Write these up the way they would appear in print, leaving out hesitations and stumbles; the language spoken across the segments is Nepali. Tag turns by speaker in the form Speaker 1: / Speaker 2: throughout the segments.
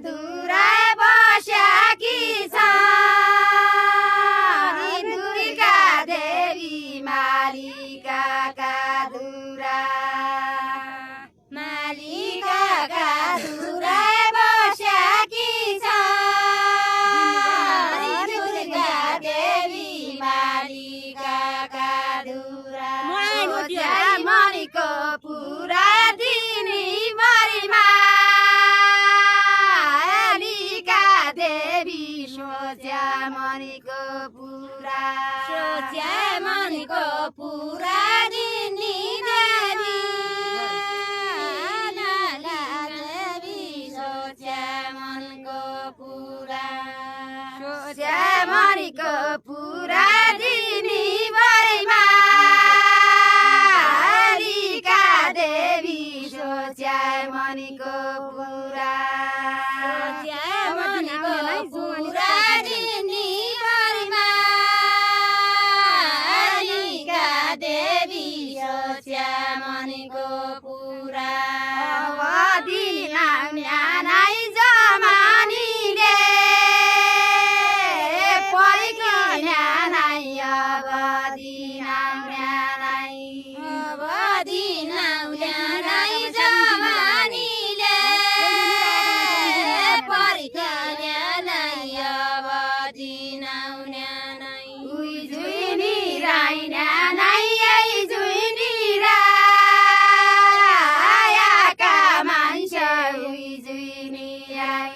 Speaker 1: धुरा बस्याकी छन् दुर्गा देवी मालिकाका धुरा मालिकाका धुरा बस्याकी छन् दुर्गा देवी मालिकाका धुरा मणिको पुरा दिनी मरिमा मालिका देवी सोच्या मणिको पुरा दिनी देवी देवी सोच्या मणिको पुरा दिनी मरिमा मालिका देवी सोच्या मणिको पुरा दिनी मरिमा मालिका देवी सोच्या मणिको पुरा न्यानाइ जमानीले परेको न्यानाइ न्यानाइ जमानीले परेको न्यानाइ उइ जुइनी राई न्यानाइ जुइनी रायाका मान्छे उइ जुइनी राई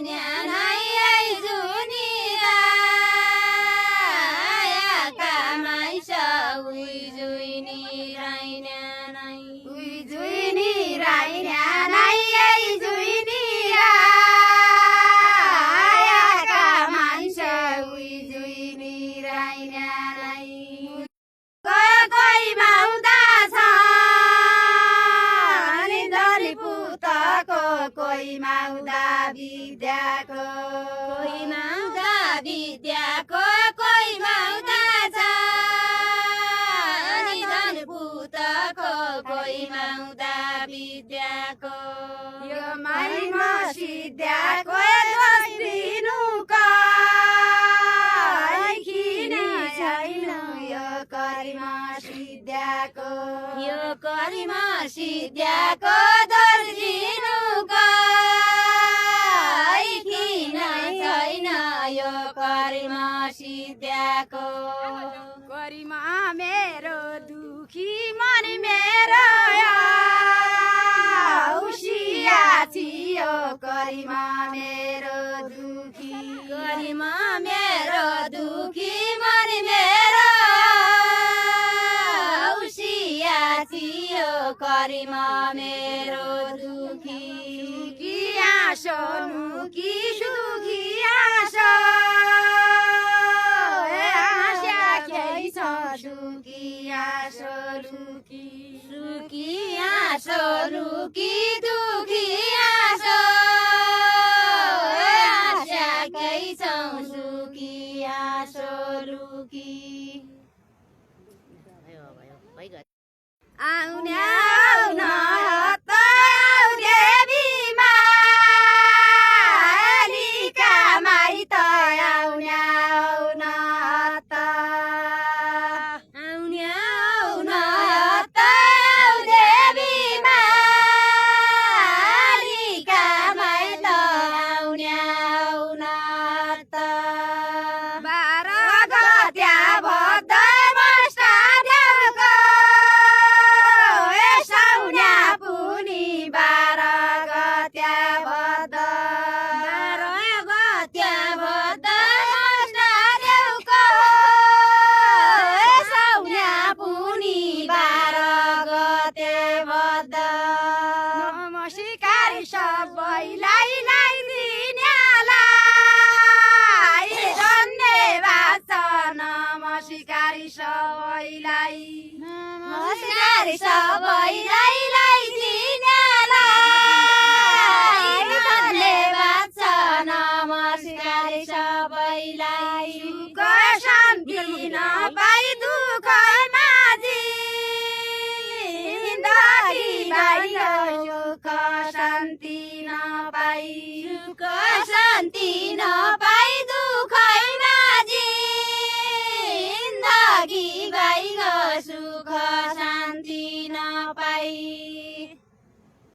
Speaker 1: न्यानाइ जुइनी रायाका मान्छे उइ जुइनी राई न्यानाइ जुइनी रायाका मान्छे उइ जुइनी राई न्यानाइ कोही माउदा छन् दलिपुतको कोही माउदा विद्याको कोही माउदा छन् दलिपुतको कोही माउदा विद्याको यो माइमा सिद्ध्याको दोष दिनु किन छैन यो करिमा सिद्ध्याको दोष दिनु किन छैन यो करिमा सिद्ध्याको करिमा मेरो दुखी मन मेरो उसिया थियो करिमा मेरो दुखी मन मेरो उसिया थियो करिमा मेरो दुखी आँसो नुकी सुखी आँसो सुकी आँसो लुकी दुखी आँसो आँसाकै छौँ सुकी आँसो लुकी आउने आउन त आउ देवी मालिका माइत आउने आउन त सबैलाई दिनेलाई धन्यवाद छ नमस्कार सबैलाई सुख शान्ति नपाई दुःखमा जिन्दगी सुख शान्ति शान्ति